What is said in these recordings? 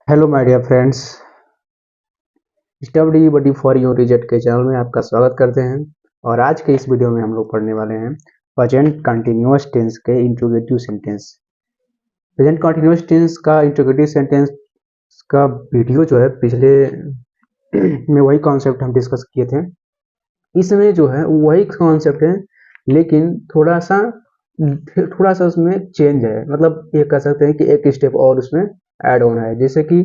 Hello my dear friends, study buddy for you reject के channel में आपका स्वागत करते हैं। और आज के इस वीडियो में हम लोग पढ़ने वाले हैं प्रेजेंट कंटिन्यूअस टेंस के interrogative sentence. Present continuous tense का इंट्रोगेटिव सेंटेंस का वीडियो जो है पिछले में वही कॉन्सेप्ट हम डिस्कस किए थे। इसमें जो है वही कॉन्सेप्ट है, लेकिन थोड़ा सा उसमें चेंज है। मतलब ये कह सकते हैं कि एक स्टेप और उसमें ऐड ऑन है। जैसे कि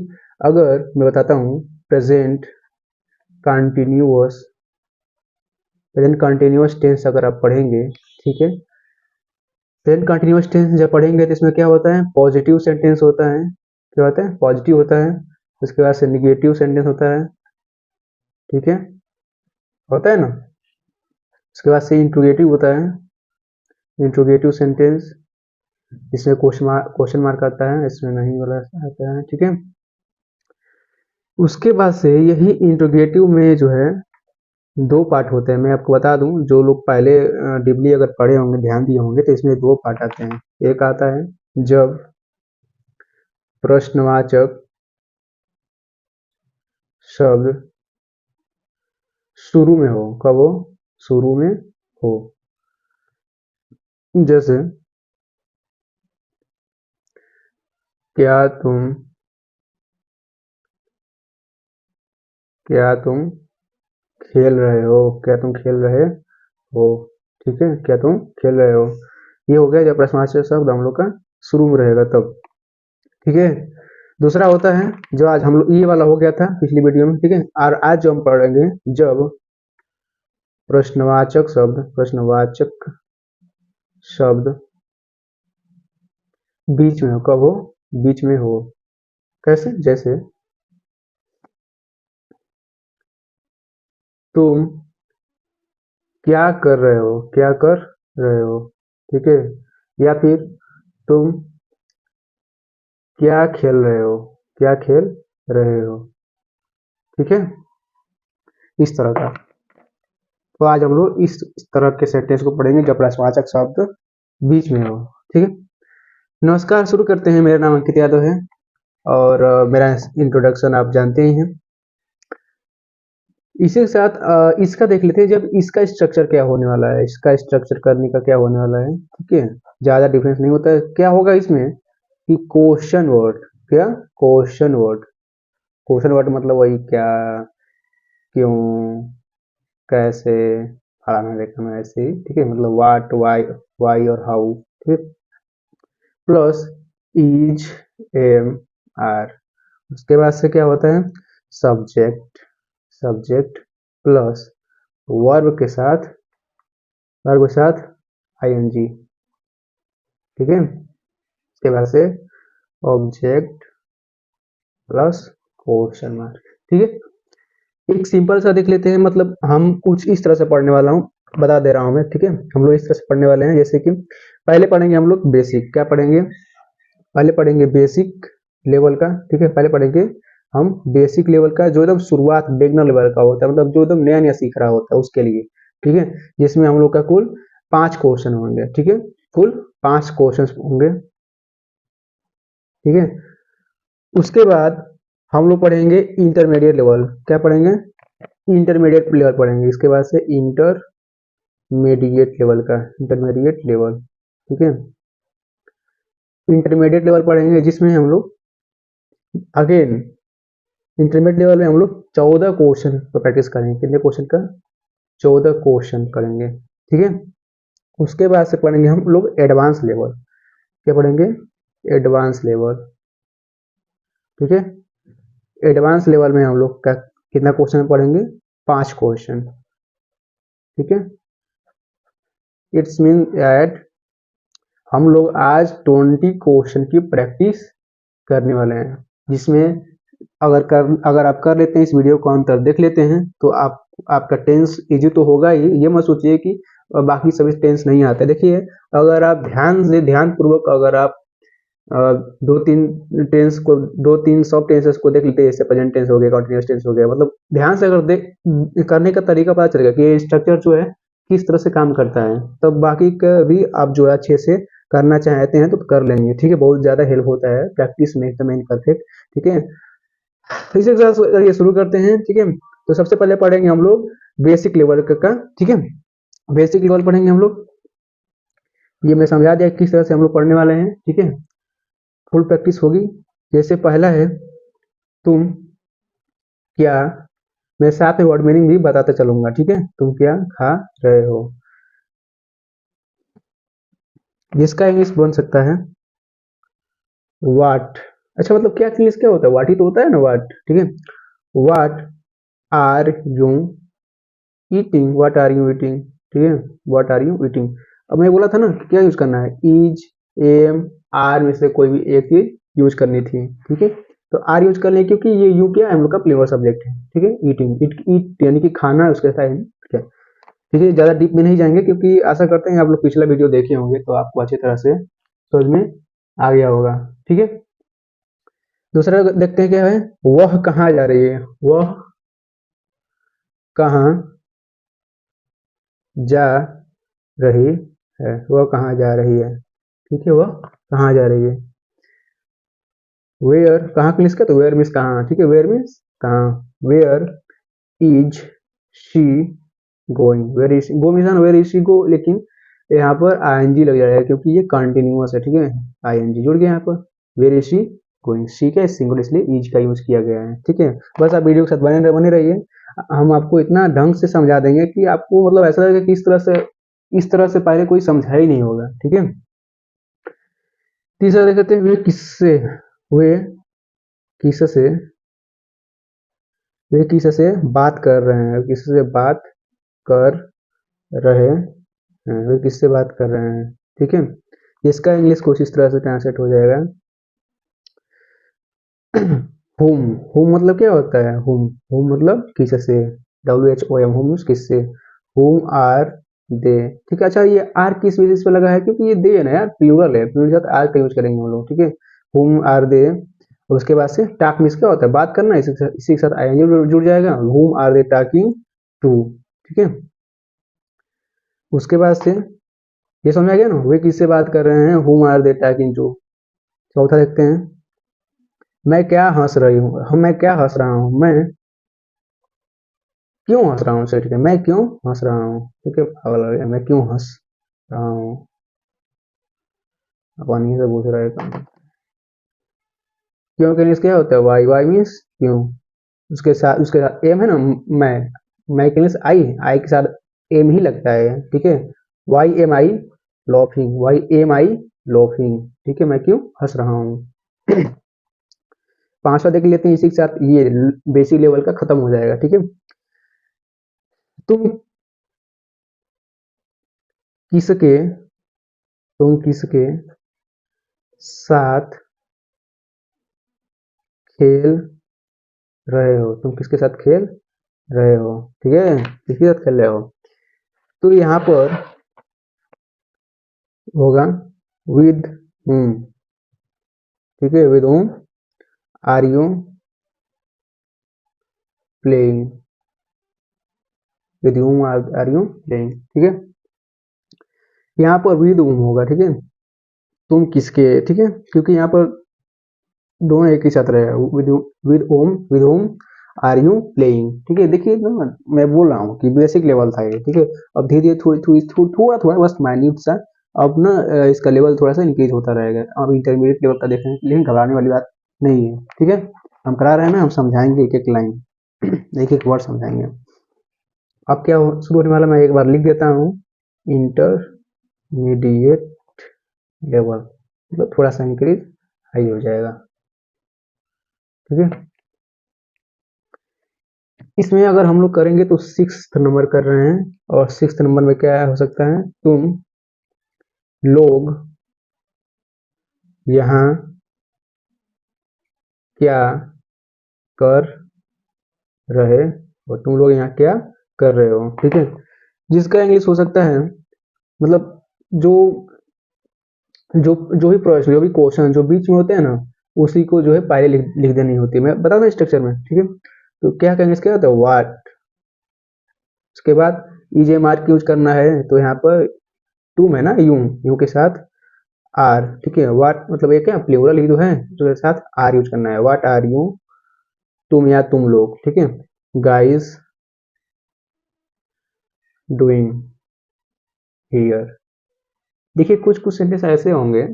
अगर मैं बताता हूँ present continuous present continuous tense अगर आप पढ़ेंगे, ठीक है, प्रेजेंट कंटिन्यूअस टेंस जब पढ़ेंगे तो इसमें क्या होता है, पॉजिटिव सेंटेंस होता है। क्या होता है? पॉजिटिव होता है। उसके बाद से निगेटिव सेंटेंस होता है, ठीक है, होता है ना। उसके बाद से इंट्रोगेटिव होता है, इंट्रोगेटिव सेंटेंस। इसमें क्वेश्चन मार्क आता है, इसमें नहीं वाला आता है, ठीक है। उसके बाद से यही इंट्रोगेटिव में जो है दो पार्ट होते हैं। मैं आपको बता दूं, जो लोग पहले डीपली अगर पढ़े होंगे, ध्यान दिए होंगे, तो इसमें दो पार्ट आते हैं। एक आता है जब प्रश्नवाचक शब्द शुरू में हो। कब हो? शुरू में हो। जैसे क्या तुम क्या तुम खेल रहे हो? क्या तुम खेल रहे हो? ठीक है, क्या तुम खेल रहे हो। ये हो गया जब प्रश्नवाचक शब्द हम लोग का शुरू में रहेगा तब, ठीक है। दूसरा होता है जो आज हम लोग, ये वाला हो गया था पिछली वीडियो में, ठीक है। और आज जो हम पढ़ेंगे, जब प्रश्नवाचक शब्द बीच में हो। कब हो? बीच में हो। कैसे? जैसे तुम क्या कर रहे हो? क्या कर रहे हो, ठीक है। या फिर तुम क्या खेल रहे हो? क्या खेल रहे हो, ठीक है। इस तरह का। तो आज हम लोग इस तरह के सेंटेंस को पढ़ेंगे जब प्रश्नवाचक शब्द बीच में हो, ठीक है। नमस्कार, शुरू करते हैं। मेरा नाम अंकित यादव है और मेरा इंट्रोडक्शन आप जानते ही हैं। इसी के साथ इसका देख लेते हैं, जब इसका स्ट्रक्चर क्या होने वाला है, इसका स्ट्रक्चर करने का क्या होने वाला है, ठीक है। ज्यादा डिफरेंस नहीं होता है। क्या होगा इसमें कि क्वेश्चन वर्ड। क्या? Question word. क्वेश्चन वर्ड मतलब वही क्या, क्यों, कैसे, फलाना देखना, ऐसे ही, ठीक है। मतलब वाट, वाई और हाउ, ठीक है। Plus is, am, are. उसके बाद से क्या होता है, सब्जेक्ट। सब्जेक्ट प्लस वर्ब के साथ, वर्ब के साथ आईएनजी, ठीक है। उसके बाद से ऑब्जेक्ट प्लस क्वेश्चन मार्क, ठीक है। एक सिंपल सा देख लेते हैं। मतलब हम कुछ इस तरह से पढ़ने वाला हूँ, बता दे रहा हूँ मैं, ठीक है। हम लोग इस तरह से पढ़ने वाले हैं, जैसे कि पहले पढ़ेंगे हम लोग बेसिक। क्या पढ़ेंगे? पहले पढ़ेंगे बेसिक लेवल का, ठीक है। पहले पढ़ेंगे हम बेसिक लेवल का, जो एकदम शुरुआत बिगनर लेवल का होता है, मतलब जो एकदम नया नया सीख रहा होता है उसके लिए, ठीक है। जिसमें हम लोग का कुल 5 क्वेश्चन होंगे, ठीक है। कुल 5 क्वेश्चन होंगे, ठीक है। उसके बाद हम लोग पढ़ेंगे इंटरमीडिएट लेवल। क्या पढ़ेंगे? इंटरमीडिएट लेवल पढ़ेंगे। इसके बाद से इंटरमीडिएट लेवल का, इंटरमीडिएट लेवल, ठीक है। इंटरमीडिएट लेवल पढ़ेंगे जिसमें हम लोग अगेन इंटरमीडिएट लेवल में हम लोग 14 क्वेश्चन पर प्रैक्टिस करेंगे। कितने क्वेश्चन का? 14 क्वेश्चन करेंगे, ठीक है। उसके बाद से पढ़ेंगे हम लोग एडवांस लेवल। क्या पढ़ेंगे? एडवांस लेवल, ठीक है। एडवांस लेवल में हम लोग का कितना क्वेश्चन पढ़ेंगे? 5 क्वेश्चन, ठीक है। इट्स मीन दैट हम लोग आज 20 क्वेश्चन की प्रैक्टिस करने वाले हैं, जिसमें अगर आप कर लेते हैं, इस वीडियो को अंत तक देख लेते हैं, तो आपका टेंस इजी तो होगा ही। ये मत सोचिए कि बाकी सभी टेंस नहीं आते। देखिए, अगर आप ध्यान पूर्वक अगर आप दो तीन टेंस को, दो तीन सब टेंसेस को देख लेते हैं, जैसे प्रेजेंट टेंस हो गया, कंटिन्यूअस टेंस हो गया, मतलब ध्यान से अगर देख करने का तरीका पता चलेगा कि ये स्ट्रक्चर जो है किस तरह से काम करता है, तब बाकी का भी आप जो है अच्छे से करना चाहते हैं तो कर लेंगे, ठीक है। बहुत ज्यादा हेल्प होता है प्रैक्टिस में, एकदम परफेक्ट, ठीक है। तो इसी के साथ ये शुरू करते हैं, ठीक है। तो सबसे पहले पढ़ेंगे हम लोग बेसिक लेवल का, ठीक है। बेसिक लेवल पढ़ेंगे हम लोग। ये मैं समझा दिया किस तरह से हम लोग पढ़ने वाले हैं, ठीक है। फुल प्रैक्टिस होगी। जैसे पहला है, तुम क्या, मैं साथ में वर्ड मीनिंग भी बताते चलूंगा, ठीक है। तुम क्या खा रहे हो, जिसका इंग्लिश बन सकता है वाट। अच्छा, मतलब क्या इंग्लिश क्या होता है, वाट ही तो होता है ना, वाट, ठीक है। What are you eating, what are you eating, ठीक है। What are you eating. अब मैं बोला था ना कि क्या यूज करना है, इज, एम, आर में से कोई भी एक चीज यूज करनी थी, ठीक है। तो आर यूज कर लें क्योंकि ये यू क्या है, हम लोग का प्लेवर सब्जेक्ट है, ठीक है। ईटिंग, इट ईट यानी कि खाना है, उसके साथ क्या, ठीक है। ज्यादा डीप में नहीं जाएंगे क्योंकि आशा करते हैं आप लोग पिछला वीडियो देखे होंगे तो आपको अच्छी तरह से समझ में आ गया होगा, ठीक है। दूसरा देखते हैं क्या है, वह कहाँ जा रही है, वह कहाँ जा रही है, वह कहाँ जा रही है, ठीक है। वह कहाँ जा रही है। वेयर कहाँ के लिए इसका, तो वेयर मीन्स कहाँ, ठीक है। वेयर मीन्स कहाँ। Where is she going, where is go means where is she go, लेकिन यहाँ पर आईएनजी लग जाएगा क्योंकि ये कंटिन्यूअस है, ठीक है। आईएनजी जुड़ गया यहाँ पर। Where is she going, she का सिंगल इसलिए इज का यूज किया गया है, ठीक है। बस आप वीडियो के साथ बने बने रहिए। हम आपको इतना ढंग से समझा देंगे कि आपको मतलब ऐसा लगेगा कि इस तरह से पहले कोई समझा ही नहीं होगा, ठीक है। तीसरा देख सकते हैं, वे किससे वे किससे बात कर रहे हैं, किससे बात कर रहे हैं, वे किससे बात कर रहे हैं, ठीक है। इसका इंग्लिश कुछ इस तरह से ट्रांसलेट हो जाएगा। होम, होम मतलब क्या होता है, होम, होम मतलब किससे, WHOM, होम मीन्स किससे। होम आर दे, ठीक है। अच्छा, ये आर किस बेसिस पे लगा है, क्योंकि ये दे है ना यार, प्लूरल है, प्लूरल के साथ आर का यूज करेंगे हम लोग, ठीक है। Whom are they. उसके बाद से टाक मीन्स क्या होता है, बात करना, इसी के साथ आईएनजी जुड़ जाएगा, whom are they talking to, ठीक है। उसके बाद से ये समझ आ गया ना, वे किससे बात कर रहे हैं, whom are they talking to. चौथा देखते हैं, मैं क्या हंस रही हूँ, हम मैं क्या हंस रहा हूँ, मैं क्यों हंस रहा हूँ, सही, ठीक है। मैं क्यों हंस रहा हूँ, ठीक है। पागल हो गया, मैं क्यों हंस रहा हूँ, पानी से पूछ रहा है काम। क्यों के लिए क्या होता है, वाई, वाई मीन्स क्यों। उसके साथ एम है ना, मैं के लिए आई के साथ एम ही लगता है, ठीक है। वाई एम आई लॉफिंग, वाई एम आई लॉफिंग, ठीक है। मैं क्यों हंस रहा हूँ। पांचवा देख लेते हैं, इसी के साथ ये बेसिक लेवल का खत्म हो जाएगा, ठीक है। तुम किसके तुम किसके साथ खेल रहे हो, तुम किसके साथ खेल रहे हो, ठीक है। किसके साथ खेल रहे हो, तो यहाँ पर होगा विद whom, ठीक है। With whom are you playing, with whom are you playing, ठीक है। यहाँ पर विद whom होगा, ठीक है। तुम किसके, ठीक है, क्योंकि यहाँ पर दोनों एक ही साथ रहेगा। With whom are you playing, ठीक है। देखिए ना, मैं बोल रहा हूँ कि बेसिक लेवल था ये, ठीक है। अब धीरे धीरे थोड़ा थोड़ा बस माइन्यूट सा अब ना इसका लेवल थोड़ा सा इंक्रीज होता रहेगा। अब इंटरमीडिएट लेवल का देखें, लेकिन घबराने वाली बात नहीं है, ठीक है। हम करा रहे हैं ना, हम समझाएंगे एक एक लाइन, एक एक वर्ड समझाएंगे। अब क्या शुरू होने वाला, मैं एक बार लिख देता हूँ, इंटरमीडिएट लेवल, मतलब थोड़ा सा इंक्रीज हाई हो जाएगा, ठीक है। इसमें अगर हम लोग करेंगे तो 6th नंबर कर रहे हैं, और 6th नंबर में क्या हो सकता है, तुम लोग यहाँ क्या कर रहे हो, तुम लोग यहाँ क्या कर रहे हो, ठीक है। जिसका इंग्लिश हो सकता है, मतलब जो जो जो भी प्रश्न, जो भी क्वेश्चन जो बीच में होते हैं ना, उसी को जो है पहले लिख देनी होती है। मैं बता दूं स्ट्रक्चर में, ठीक है। तो क्या कहेंगे, इसका होता है वाट, उसके बाद इजे मार्क यूज करना है, तो यहाँ पर टू है ना, यू के साथ आर, ठीक है। वाट मतलब एक है प्लूरल ही तो है, तो के साथ आर यूज करना है, वाट आर यू तुम या तुम लोग, ठीक है। Guys doing here. देखिए कुछ कुछ सेंटेंस ऐसे होंगे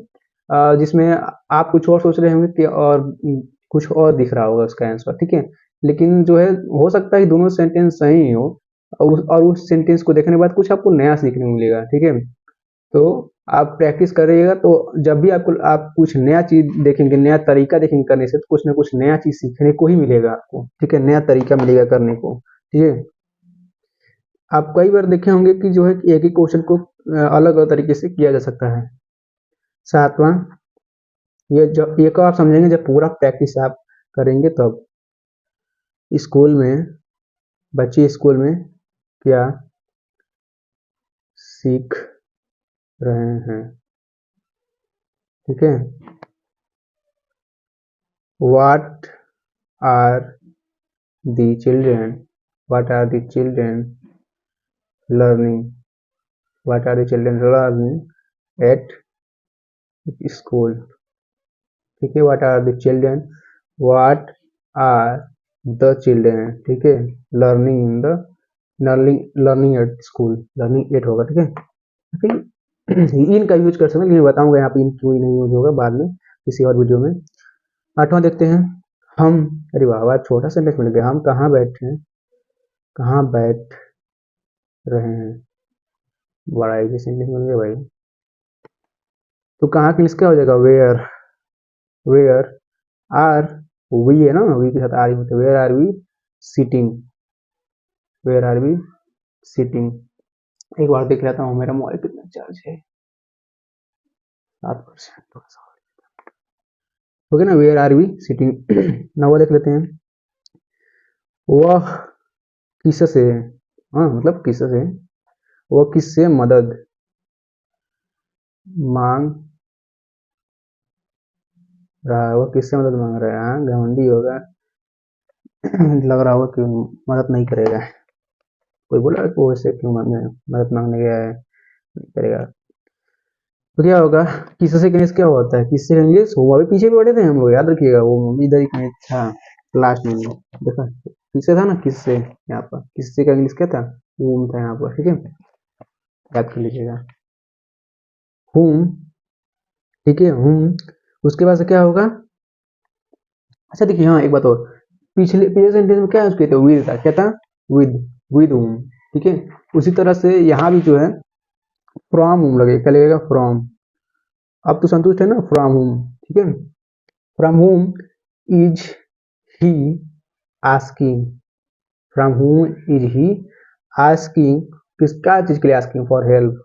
जिसमें आप कुछ और सोच रहे होंगे कि और कुछ और दिख रहा होगा उसका आंसर, ठीक है। लेकिन जो है हो सकता है कि दोनों सेंटेंस सही हो और उस सेंटेंस को देखने के बाद कुछ आपको नया सीखने को मिलेगा, ठीक है। तो आप प्रैक्टिस करिएगा तो जब भी आपको आप कुछ नया चीज देखेंगे, नया तरीका देखेंगे करने से, तो कुछ ना कुछ नया चीज सीखने को ही मिलेगा आपको, ठीक है। नया तरीका मिलेगा करने को, ठीक है। आप कई बार देखे होंगे कि जो है कि एक ही क्वेश्चन को अलग अलग तरीके से किया जा सकता है। सातवां, ये को आप समझेंगे जब पूरा प्रैक्टिस आप करेंगे तब। स्कूल में, बच्चे स्कूल में क्या सीख रहे हैं, ठीक है। What are the children? What are the children learning? What are the children learning at school? ठीक है। What are the children? What are the children? ठीक है। Learning in the learning at school. Learning at होगा, ठीक है। फिर इन का use कर सकते हैं, लेकिन बताऊंगा यहाँ पे इन क्यों नहीं यूज होगा बाद में किसी और वीडियो में। आठवां देखते हैं। हम, अरे वाह वाह, छोटा सेंटेंस मिल गया। हम कहाँ बैठे हैं, कहाँ बैठ रहे हैं। बड़ा इजी सेंटेंस मिल गया भाई। तो कहाँ के लिए क्या हो जाएगा, वेयर। वेयर आर वी है ना, वी के साथ आर ही होते। Where are we sitting, where are we sitting. एक बार देख लेता हूँ मेरा मोबाइल कितना चार्ज है। 7%, थोड़ा सा हो गया ना। Where are we sitting. नवा देख लेते हैं। वह किससे, हाँ मतलब किससे, वह किससे मदद मांग रहा है। वह किससे मदद मांग रहा है, हाँ घमंडी होगा। लग रहा होगा कि मदद नहीं करेगा। कोई बोला कि वो ऐसे क्यों मांगे, मदद मांगने गया है, नहीं करेगा। तो क्या होगा, किससे से इंग्लिश क्या होता है, किससे का इंग्लिश। वो अभी पीछे भी पढ़े थे हम लोग, याद रखिएगा। वो इधर ही कहीं था लास्ट में देखा, किससे था ना, किससे। यहाँ पर किससे का इंग्लिश क्या था, whom था यहाँ पर, ठीक है। याद कर लीजिएगा whom, ठीक है whom। उसके बाद से क्या होगा। अच्छा देखिए, हाँ एक बात और, पिछले पिछले सेंटेंस में क्या यूज किए थे, विद था, क्या था, विद, विद whom, ठीक है। उसी तरह से यहाँ भी जो है फ्रॉम whom लगेगा, क्या लगेगा, फ्रॉम। अब तो संतुष्ट है ना, फ्रॉम whom, ठीक है। From whom is he asking, from whom is he asking, किसका चीज के लिए asking, for help,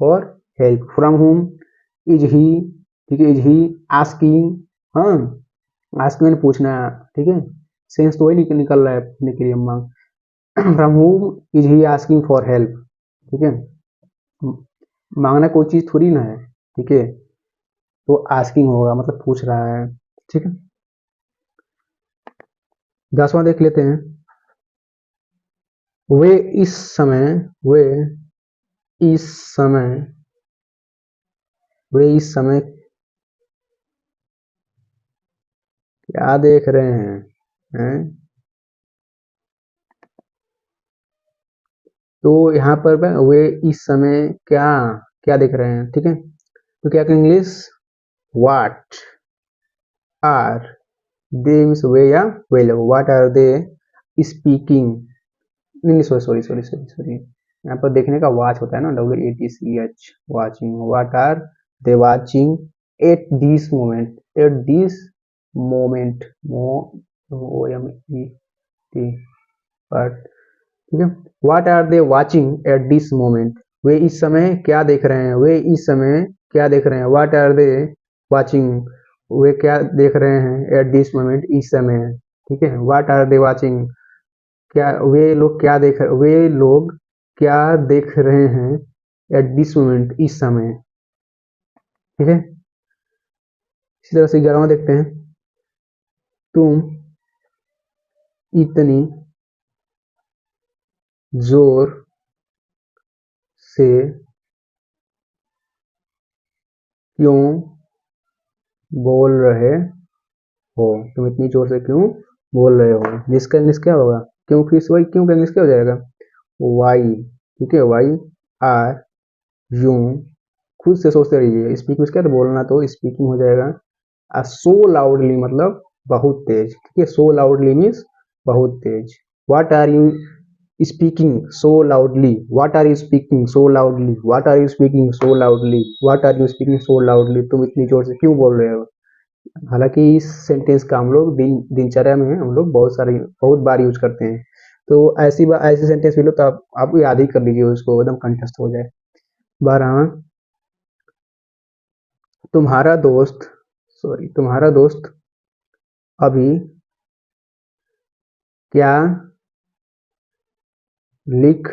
for help. From whom is he, ठीक है, इज ही आस्किंग, हाँ आस्किंग मैंने पूछना है, ठीक है। सेंस तो वही निकल रहा है पूछने के लिए मांग। From whom is he asking for help, ठीक है। मांगना कोई चीज थोड़ी ना है, ठीक है। तो आस्किंग होगा मतलब पूछ रहा है, ठीक है। 10वां देख लेते हैं। वे इस समय, वे इस समय, वे इस समय क्या देख रहे हैं? तो यहाँ पर वे इस समय क्या क्या देख रहे हैं, ठीक है। तो क्या कहेंगे, English what are they, means वे या वे लोग, व्हाट आर दे स्पीकिंग, नहीं sorry sorry sorry sorry sorry, यहाँ पर देखने का वॉच होता है ना, WATCH, watching. What are they watching at this moment, at this moment, MOMENT, but, ठीक है। What are they watching at this moment, वे इस समय क्या देख रहे हैं, वे इस समय क्या देख रहे हैं। व्हाट आर दे वाचिंग, वे क्या देख रहे हैं, एट दिस मोमेंट, इस समय, ठीक है। व्हाट आर दे वाचिंग, क्या वे लोग क्या देख, वे लोग क्या देख रहे हैं एट दिस मोमेंट, इस समय, ठीक है। इसी तरह से 11वां देखते हैं। तुम इतनी जोर से क्यों बोल रहे हो, तुम इतनी जोर से क्यों बोल रहे हो, जिसका इंग्लिश क्या होगा, क्योंकि इस वाई क्यों का इंग्लिश क्या हो जाएगा, वाई। ठीक है, वाई आर यू, खुद से सोचते रहिए, स्पीक में क्या, तो बोलना तो स्पीकिंग हो जाएगा। सो लाउडली मतलब बहुत तेज, ठीक है, सो लाउडली मीन्स बहुत तेज। What are you speaking so loudly, what are you speaking so loudly, what are you speaking so loudly, what are you speaking so loudly, तुम इतनी जोर से क्यों बोल रहे हो। हालांकि इस सेंटेंस का हम लोग दिनचर्या में हम लोग बहुत बार यूज करते हैं। तो ऐसी सेंटेंस मिलो तो आप याद ही कर लीजिए उसको, एकदम कंठस्थ हो जाए। 12, तुम्हारा दोस्त, सॉरी, तुम्हारा दोस्त अभी क्या लिख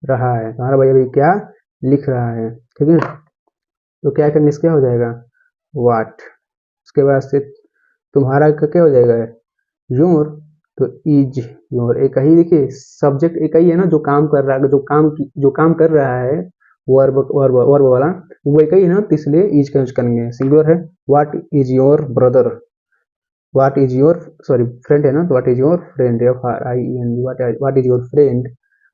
रहा है, तुम्हारा भाई अभी क्या लिख रहा है, ठीक है। तो क्या करने से क्या हो जाएगा, वाट। उसके बाद से तुम्हारा का क्या हो जाएगा, योर। तो इज योर, एक ही देखिए सब्जेक्ट एक ही है ना, जो काम कर रहा है, जो काम कर रहा है, वर्ब वर्ब वर्ब वाला, वो एक ही है ना, तो इसलिए इज का यूज करेंगे। सिंगुलर है, what is your brother, what is your, sorry friend है ना, तो what is your friend, F R I N, what is your friend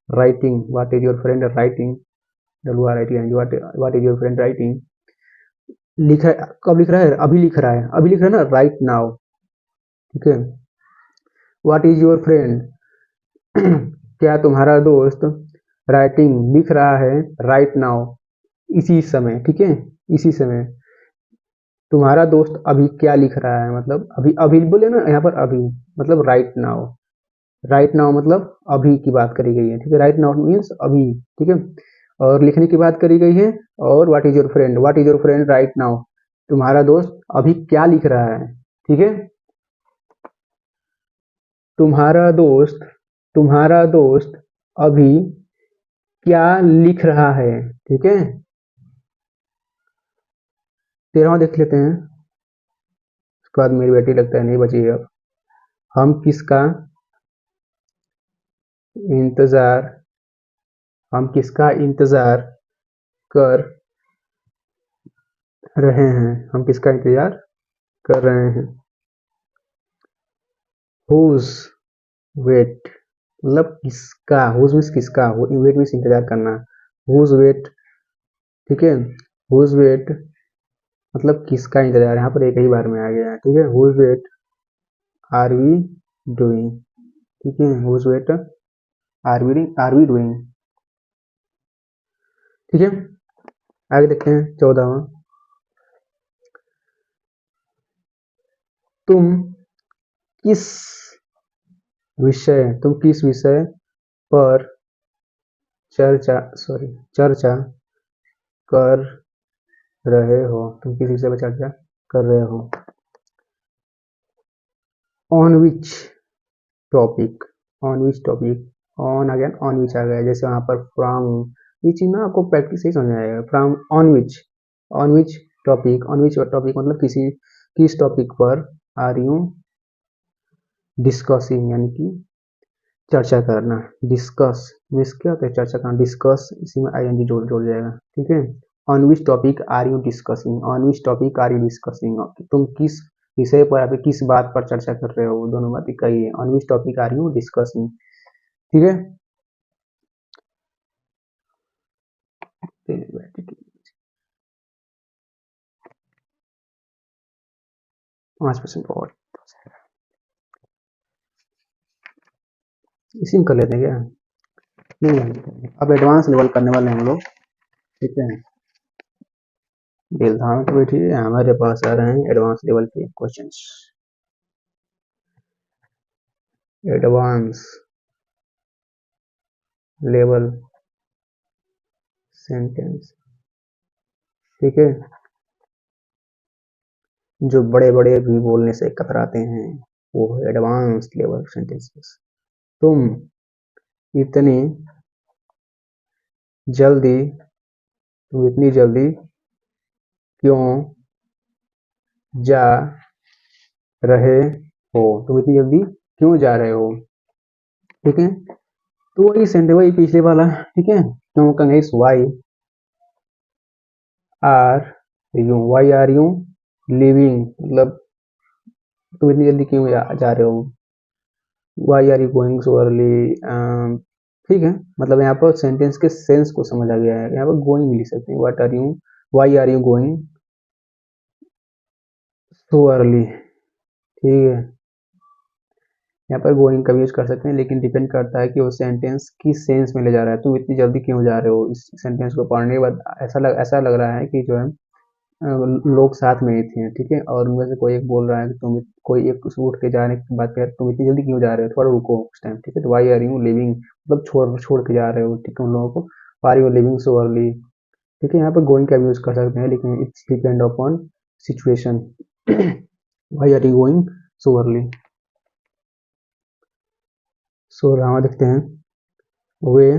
writing, what is your friend writing, W R I T N, what is your friend writing. लिखा कब लिख रहा है, अभी लिख रहा है, अभी लिख रहा है ना, राइट नाउ, ठीक है। व्हाट इज योर फ्रेंड क्या तुम्हारा दोस्त राइटिंग लिख रहा है, राइट नाउ, इसी समय, ठीक है, इसी समय। तुम्हारा दोस्त अभी क्या लिख रहा है, मतलब अभी, अभी बोले ना यहाँ पर, अभी मतलब राइट नाउ, राइट नाउ मतलब अभी की बात करी गई है, ठीक है, राइट नाउ मीन्स अभी, ठीक है। और लिखने की बात करी गई है। और what is your friend, what is your friend right now, तुम्हारा दोस्त अभी क्या लिख रहा है, ठीक है। तुम्हारा दोस्त, तुम्हारा दोस्त अभी क्या लिख रहा है, ठीक है। 13वां देख लेते हैं, उसके बाद मेरी बेटी लगता है नहीं बची है अब। हम किसका इंतजार, हम किसका इंतजार कर रहे हैं, हम किसका इंतजार कर रहे हैं। हुज वेट मतलब किसका, हुज मीन्स किसका, वेट मीन्स इंतजार करना, हुज वेट, ठीक है। हुज वेट मतलब किसका इंतजार, यहाँ पर एक ही बार में आ गया है, ठीक है। Whose wait are we doing, ठीक है, whose wait are we doing, ठीक है। आगे देखते हैं 14वां, तुम किस तुम किस विषय पर चर्चा कर रहे हो, तुम किस विषय पर चर्चा कर रहे हो। On which topic, on which topic, on again on which आ गया, जैसे वहां पर फ्रॉम, ये चीज ना आपको प्रैक्टिस से ही समझ में आएगा। From on which topic, on which topic मतलब किस टॉपिक पर आर यू डिस्कसिंग, यानी कि चर्चा करना। डिस्कस मीन्स क्या होता है, चर्चा करना, डिस्कस इसी में आई एन जी जोड़ जोड़ जाएगा, ठीक है। On which topic are you discussing, on which topic are you discussing, तुम किस विषय पर या फिर किस बात पर चर्चा कर रहे हो, दोनों बात एक ही है। On which topic are you discussing, ठीक है। 5% और इसी में कर लेते हैं क्या, नहीं अब एडवांस लेवल करने वाले हैं हम लोग, ठीक है। दिल धाम के बैठिए, हमारे पास आ रहे हैं एडवांस लेवल के क्वेश्चंस। एडवांस लेवल सेंटेंस, ठीक है, जो बड़े बड़े भी बोलने से कतराते हैं, वो है एडवांस लेवल सेंटेंसेस। तुम इतनी जल्दी, तुम इतनी जल्दी क्यों जा रहे हो, तुम इतनी जल्दी क्यों जा रहे हो, ठीक है। तो वही सेंटेंस, वही पिछले वाला, ठीक है। क्यों का नहीं, are why are you leaving मतलब तुम इतनी जल्दी क्यों जा रहे हो, why are you going so early. ठीक है, मतलब यहाँ पर सेंटेंस के सेंस को समझ आ गया है। यहाँ पर गोइंग भी लिख सकते हैं, what are you, why are you going so early. ठीक है, यहाँ पर गोइंग का यूज कर सकते हैं, लेकिन डिपेंड करता है कि वो सेंटेंस किस सेंस में ले जा रहा है। तुम इतनी जल्दी क्यों जा रहे हो, इस सेंटेंस को पढ़ने के बाद ऐसा लग रहा है कि जो है लोग साथ में ही थे, ठीक है, और उनमें से कोई एक बोल रहा है कि तुम, कोई एक उठ के जाने की बात कर, तुम इतनी जल्दी क्यों जा रहे हो, थोड़ा रुको उस टाइम, ठीक है। तो वाई आर यू लिविंग, मतलब छोड़ के जा रहे हो, ठीक है, उन लोगों को। Are you leaving so early, ठीक है। यहाँ पर गोइंग का यूज कर सकते हैं, लेकिन it's depend upon situation. Why are you going so early. So Rama देखते हैं, वे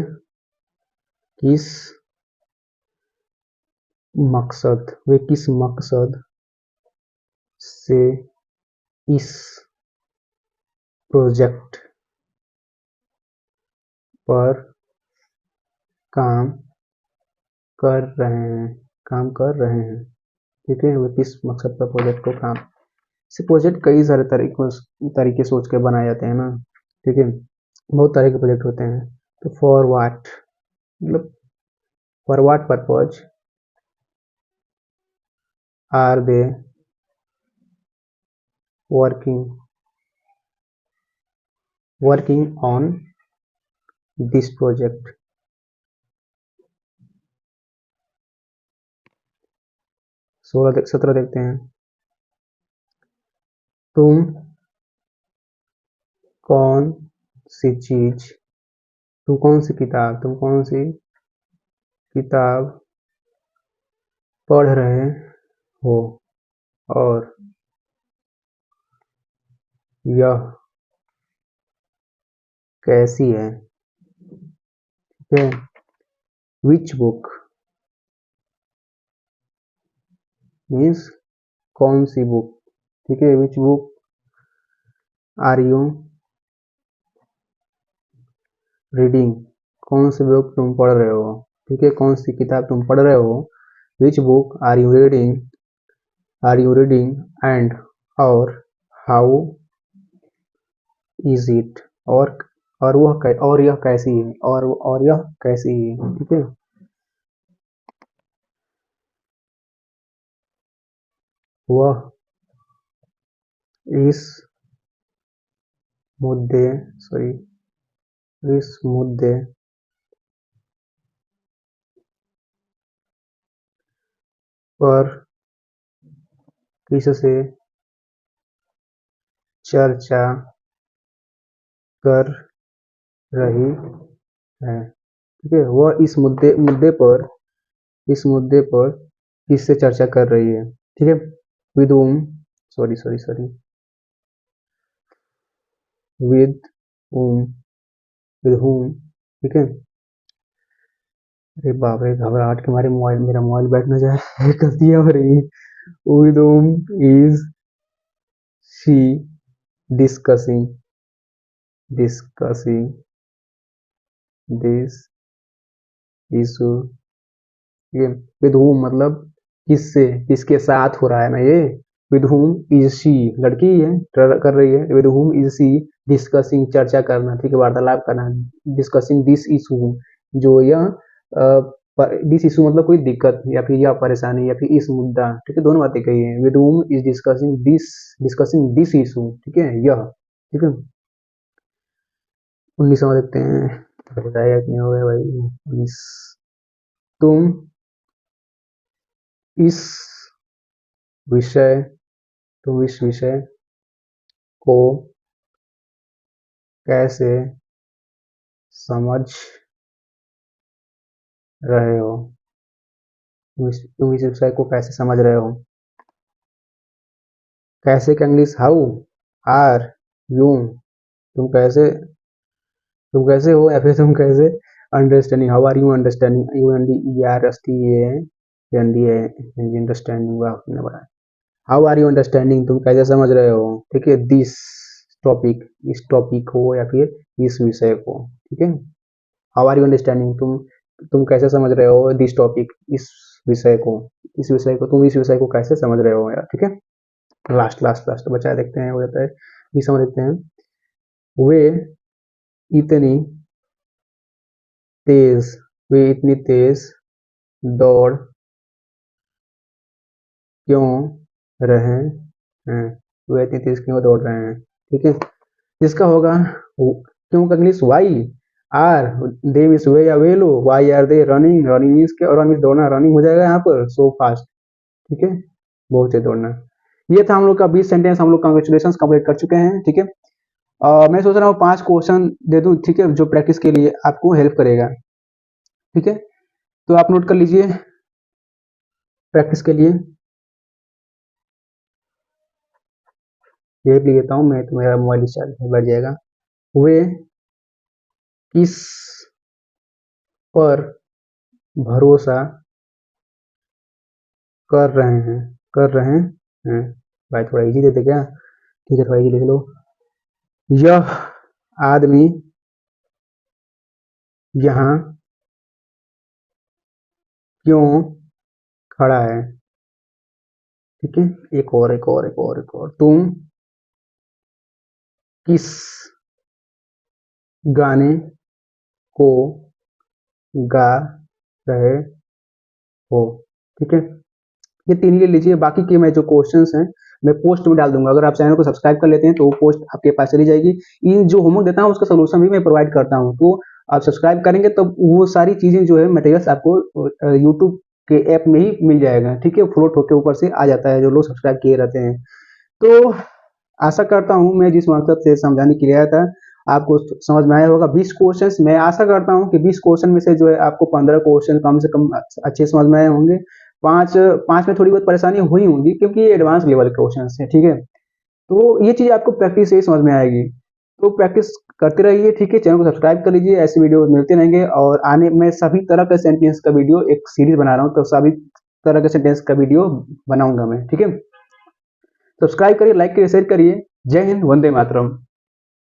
किस वे किस मकसद से इस प्रोजेक्ट पर काम काम कर रहे हैं, ठीक है। वो किस मकसद पर प्रोजेक्ट को काम, से प्रोजेक्ट कई सारे तरीके सोच के बनाए जाते हैं ना, ठीक है, बहुत तरह के प्रोजेक्ट होते हैं। तो फॉर वाट, मतलब for what purpose are they working working on this project. 17 देखते हैं, तुम कौन सी चीज, तुम कौन सी किताब पढ़ रहे हो, और यह कैसी है, ठीक है। विच बुक मीन्स कौन सी बुक, ठीक है। Which book are you reading, कौन सी बुक तुम पढ़ रहे हो, ठीक है, कौन सी किताब तुम पढ़ रहे हो। Which book are you reading and, और हाउ इज इट, और यह कैसी है, और यह कैसी है, ठीक है। वह इस मुद्दे सॉरी इस मुद्दे पर किससे चर्चा कर रही है, ठीक है। वह इस मुद्दे पर किससे चर्चा कर रही है, ठीक है। With whom, sorry with whom with whom, ठीक है। अरे बाप रे, घबराहट के मारे मेरा मोबाइल बैठ ना जाए। गलतियां हो रही है। With whom is she discussing discussing this issue, ये विद whom मतलब किससे, किसके साथ हो रहा है ना ये। विद whom इज शी, लड़की है, कर रही है। With whom is she discussing, चर्चा करना, ठीक है, वार्तालाप करना। डिस्कसिंग दिस इशू, जो यह दिस इशू मतलब कोई दिक्कत या फिर यह परेशानी या फिर इस मुद्दा, ठीक है, दोनों बातें कही है। With whom is discussing this issue, ठीक है, यह, ठीक है। 19वां देखते हैं, हो जाएगा कि नहीं हो गया भाई। 19, तुम इस विषय इस विषय को कैसे समझ रहे हो, तुम इस विषय को कैसे समझ रहे हो। कैसे का इंग्लिश हाउ, आर यू, तुम कैसे तुम कैसे हो, या फिर तुम कैसे understanding, how are you understanding, U N D E R S T A N D A understanding, आपने बताया। हाउ आर यू अंडरस्टैंडिंग, तुम कैसे समझ रहे हो, ठीक है। दिस टॉपिक, इस टॉपिक को या फिर इस विषय को, ठीक है। हाउ आर यू अंडरस्टैंडिंग, तुम कैसे समझ रहे हो दिस टॉपिक, इस विषय को तुम इस विषय को कैसे समझ रहे हो यार, ठीक है। लास्ट लास्ट लास्ट बचा देखते हैं, हो जाता है। ये समझ देखते हैं। वे इतनी तेज, वे इतनी तेज दौड़ क्यों रहे हैं, वे इतनी तेज क्यों दौड़ रहे हैं। ठीक है, जिसका होगा क्यों का English why, are they means वे या वे लो, why are they running, running means क्या, रन मीन्स दौड़ना, रनिंग हो जाएगा यहाँ पर सो फास्ट। ठीक है, बहुत तेज दौड़ना। ये था हम लोग का 20 सेंटेंस, हम लोग कॉन्ग्रेचुलेशन कंप्लीट कर चुके हैं। ठीक है, मैं सोच रहा हूँ 5 क्वेश्चन दे दूं, ठीक है, जो प्रैक्टिस के लिए आपको हेल्प करेगा। ठीक है, तो आप नोट कर लीजिए प्रैक्टिस के लिए। ये भी लेता हूँ मैं, तो मेरा मोबाइल चार्ज बढ़ जाएगा। वे किस पर भरोसा कर रहे हैं, कर रहे हैं। भाई थोड़ा इजी देते क्या, ठीक है थोड़ा इजी लिख लो। यह आदमी यहाँ क्यों खड़ा है। ठीक है, एक और एक और एक और एक और, तुम किस गाने को गा रहे हो। ठीक है, ये 3 ही ले लीजिए, बाकी के मैं जो क्वेश्चंस हैं मैं पोस्ट में डाल दूंगा। अगर आप चैनल को सब्सक्राइब कर लेते हैं तो वो पोस्ट आपके पास चली जाएगी। ये जो होमवर्क देता हूँ उसका सोल्यूशन भी मैं प्रोवाइड करता हूँ, तो आप सब्सक्राइब करेंगे तो वो सारी चीजें जो है मटेरियल्स आपको यूट्यूब के ऐप में ही मिल जाएगा। ठीक है, फ्लोट होकर ऊपर से आ जाता है जो लोग सब्सक्राइब किए रहते हैं। तो आशा करता हूँ मैं जिस मकसद से समझाने के लिए आया था आपको समझ में आया होगा। 20 क्वेश्चन, मैं आशा करता हूँ कि 20 क्वेश्चन में से जो है आपको 15 क्वेश्चन कम से कम अच्छे समझ में आए होंगे। पांच पांच में थोड़ी बहुत परेशानी हुई होंगी क्योंकि ये एडवांस लेवल के क्वेश्चन है। ठीक है, तो ये चीज आपको प्रैक्टिस से ही समझ में आएगी, तो प्रैक्टिस करते रहिए। ठीक है, चैनल को सब्सक्राइब कर लीजिए, ऐसे वीडियो मिलते रहेंगे। और आने मैं सभी तरह के सेंटेंस का वीडियो एक सीरीज बना रहा हूँ, तो सभी तरह के सेंटेंस का वीडियो बनाऊंगा मैं। ठीक है, सब्सक्राइब करिए, लाइक करिए, शेयर करिए। जय हिंद, वंदे मातरम।